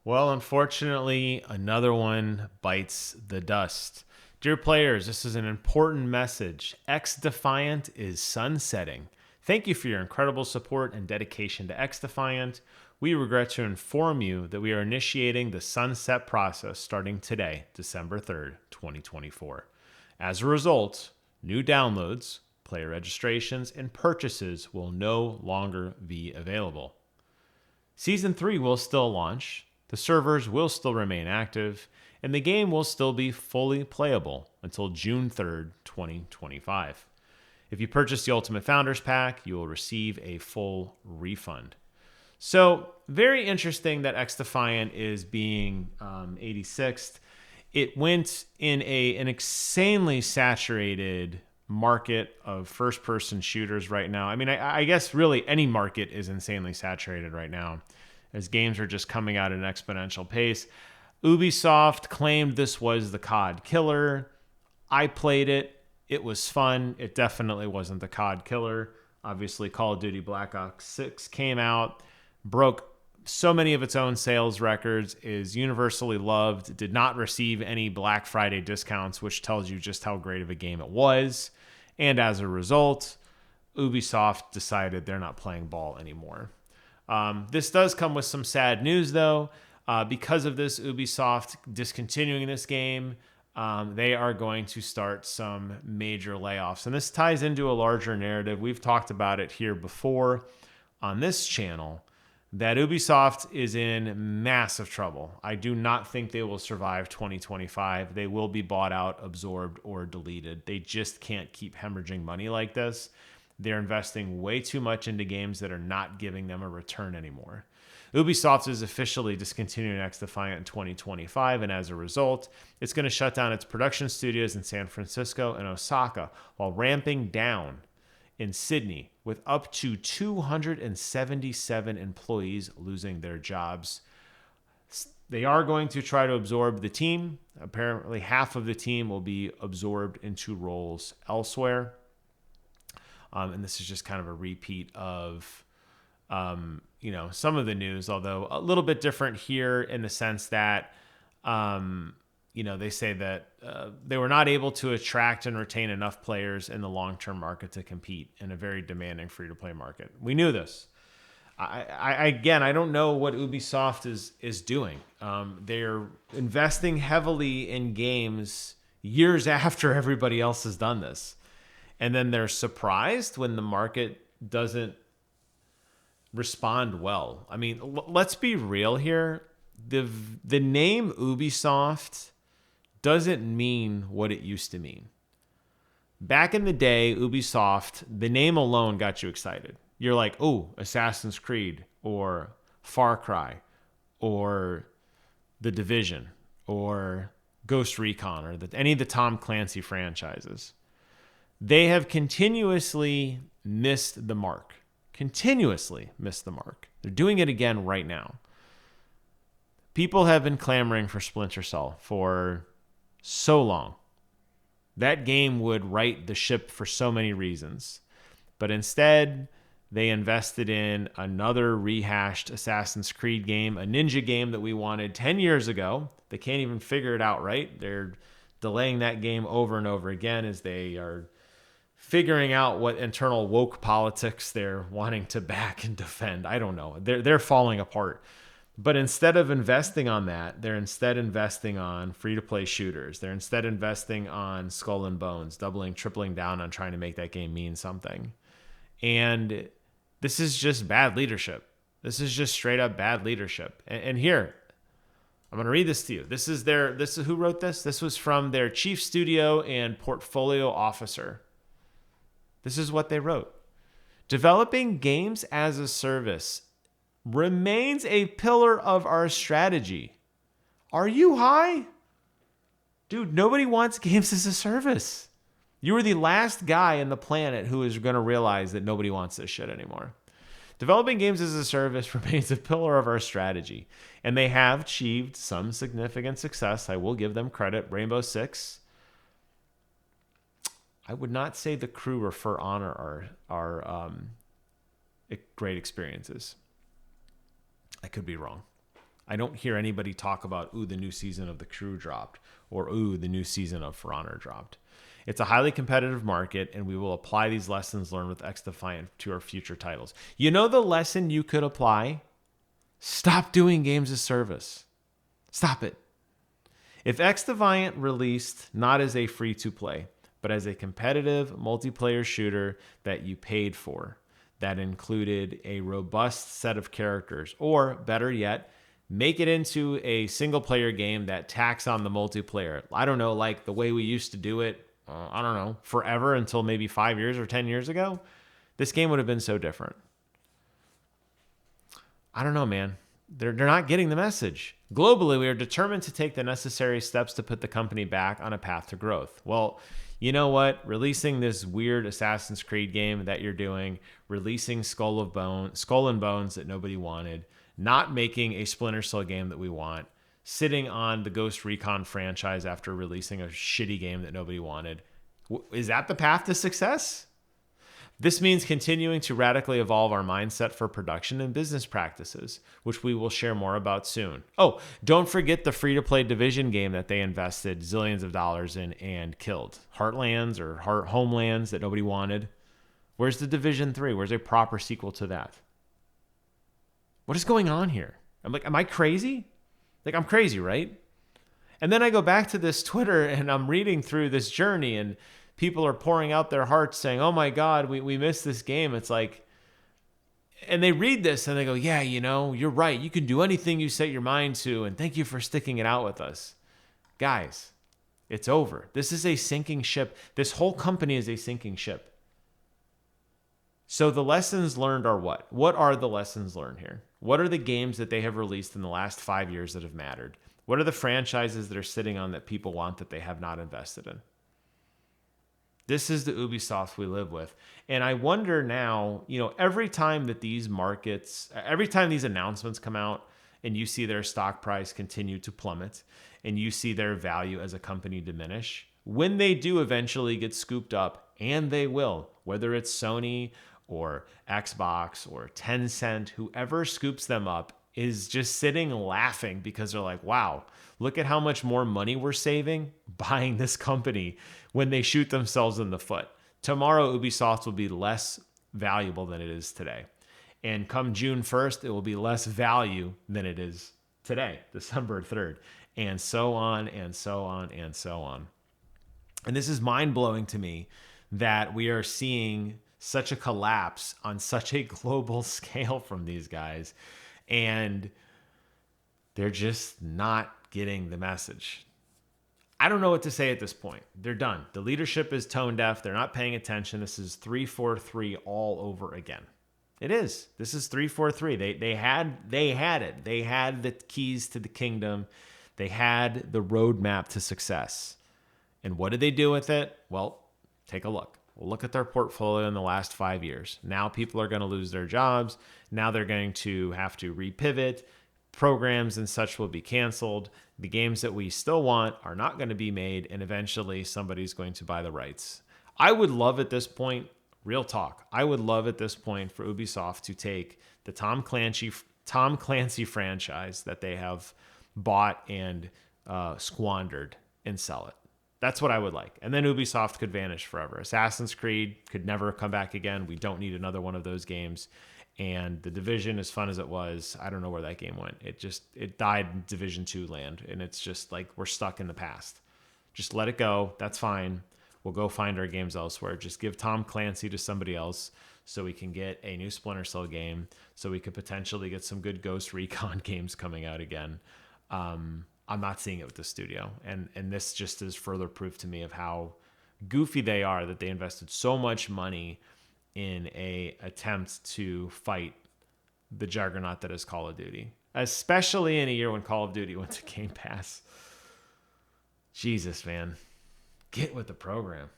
Well, unfortunately, another one bites the dust. Dear players, this is an important message. XDefiant is sunsetting. Thank you for your incredible support and dedication to XDefiant. We regret to inform you that we are initiating the sunset process starting today, December 3rd, 2024. As a result, new downloads, player registrations, and purchases will no longer be available. Season 3 will still launch, the servers will still remain active, and the game will still be fully playable until June 3rd, 2025. If you purchase the Ultimate Founders Pack, you will receive a full refund. So, very interesting that XDefiant is being 86th. It went in an insanely saturated market of first-person shooters right now. I mean, I guess really any market is insanely saturated right now as games are just coming out at an exponential pace. Ubisoft claimed this was the COD killer. I played it. It was fun. It definitely wasn't the COD killer. Obviously, Call of Duty Black Ops 6 came out, broke so many of its own sales records, is universally loved, did not receive any Black Friday discounts, which tells you just how great of a game it was. And as a result, Ubisoft decided they're not playing ball anymore. This does come with some sad news, though. Because of this, Ubisoft discontinuing this game, they are going to start some major layoffs. And this ties into a larger narrative. We've talked about it here before on this channel, that Ubisoft is in massive trouble. I do not think they will survive 2025. They will be bought out, absorbed, or deleted. They just can't keep hemorrhaging money like this. They're investing way too much into games that are not giving them a return anymore. Ubisoft is officially discontinuing XDefiant in 2025, and as a result, it's going to shut down its production studios in San Francisco and Osaka while ramping down in Sydney, with up to 277 employees losing their jobs. They are going to try to absorb the team. Apparently, half of the team will be absorbed into roles elsewhere. And this is just kind of a repeat of, some of the news, although a little bit different here in the sense that, they say that they were not able to attract and retain enough players in the long-term market to compete in a very demanding free-to-play market. We knew this. I don't know what Ubisoft is doing. They're investing heavily in games years after everybody else has done this. And then they're surprised when the market doesn't respond well. I mean, let's be real here. The name Ubisoft doesn't mean what it used to mean. Back in the day, Ubisoft, the name alone got you excited. You're like, oh, Assassin's Creed or Far Cry or The Division or Ghost Recon or any of the Tom Clancy franchises. They have continuously missed the mark. Continuously missed the mark. They're doing it again right now. People have been clamoring for Splinter Cell for so long. That game would right the ship for so many reasons. But instead, they invested in another rehashed Assassin's Creed game, a ninja game that we wanted 10 years ago. They can't even figure it out right. They're delaying that game over and over again as they are figuring out what internal woke politics they're wanting to back and defend. I don't know. They're falling apart. But instead of investing on that, they're instead investing on free-to-play shooters. They're instead investing on Skull and Bones, doubling, tripling down on trying to make that game mean something. And this is just bad leadership. This is just straight up bad leadership. And here, I'm going to read this to you. This is who wrote this? This was from their chief studio and portfolio officer. This is what they wrote. Developing games as a service remains a pillar of our strategy. Are you high? Dude, nobody wants games as a service. You were the last guy on the planet who is going to realize that nobody wants this shit anymore. Developing games as a service remains a pillar of our strategy, and they have achieved some significant success. I will give them credit. Rainbow Six. I would not say the crew or For Honor are great experiences. I could be wrong. I don't hear anybody talk about, ooh, the new season of The Crew dropped, or ooh, the new season of For Honor dropped. It's a highly competitive market, and we will apply these lessons learned with XDefiant to our future titles. You know the lesson you could apply? Stop doing games as service. Stop it. If XDefiant released not as a free-to-play, but as a competitive multiplayer shooter that you paid for, that included a robust set of characters, or better yet, make it into a single-player game that tacks on the multiplayer. I don't know, like the way we used to do it, I don't know, forever until maybe 5 years or 10 years ago. This game would have been so different. I don't know, man. They're not getting the message. Globally, we are determined to take the necessary steps to put the company back on a path to growth. Well, you know what? Releasing this weird Assassin's Creed game that you're doing, releasing Skull and Bones that nobody wanted, not making a Splinter Cell game that we want, sitting on the Ghost Recon franchise after releasing a shitty game that nobody wanted. Is that the path to success? This means continuing to radically evolve our mindset for production and business practices, which we will share more about soon. Oh, don't forget the free-to-play Division game that they invested zillions of dollars in and killed. Heartlands or Homelands that nobody wanted. Where's the Division 3? Where's a proper sequel to that? What is going on here? I'm like, am I crazy? Like, I'm crazy, right? And then I go back to this Twitter and I'm reading through this journey and people are pouring out their hearts saying, oh my God, we missed this game. It's like, and they read this and they go, yeah, you know, you're right. You can do anything you set your mind to. And thank you for sticking it out with us. Guys, it's over. This is a sinking ship. This whole company is a sinking ship. So the lessons learned are what? What are the lessons learned here? What are the games that they have released in the last 5 years that have mattered? What are the franchises that are sitting on that people want that they have not invested in? This is the Ubisoft we live with. And I wonder now, you know, every time that these markets, every time these announcements come out and you see their stock price continue to plummet and you see their value as a company diminish, when they do eventually get scooped up, and they will, whether it's Sony or Xbox or Tencent, whoever scoops them up is just sitting laughing because they're like, wow, look at how much more money we're saving buying this company when they shoot themselves in the foot. Tomorrow, Ubisoft will be less valuable than it is today. And come June 1st, it will be less value than it is today, December 3rd, and so on and so on and so on. And this is mind-blowing to me that we are seeing such a collapse on such a global scale from these guys. And they're just not getting the message. I don't know what to say at this point. They're done. The leadership is tone deaf. They're not paying attention. This is 343 all over again. It is. This is 343. They had it. They had the keys to the kingdom. They had the roadmap to success. And what did they do with it? Well, take a look. We'll look at their portfolio in the last 5 years. Now people are going to lose their jobs. Now they're going to have to repivot. Programs and such will be canceled. The games that we still want are not going to be made, and eventually somebody's going to buy the rights. I would love at this point, real talk, I would love at this point for Ubisoft to take the Tom Clancy franchise that they have bought and squandered and sell it. That's what I would like. And then Ubisoft could vanish forever. Assassin's Creed could never come back again. We don't need another one of those games. And The Division, as fun as it was, I don't know where that game went. It died in Division 2 land. And it's just like we're stuck in the past. Just let it go. That's fine. We'll go find our games elsewhere. Just give Tom Clancy to somebody else so we can get a new Splinter Cell game, so we could potentially get some good Ghost Recon games coming out again. I'm not seeing it with the studio. And this just is further proof to me of how goofy they are, that they invested so much money in a attempt to fight the juggernaut that is Call of Duty, especially in a year when Call of Duty went to Game Pass. Jesus, man. Get with the program.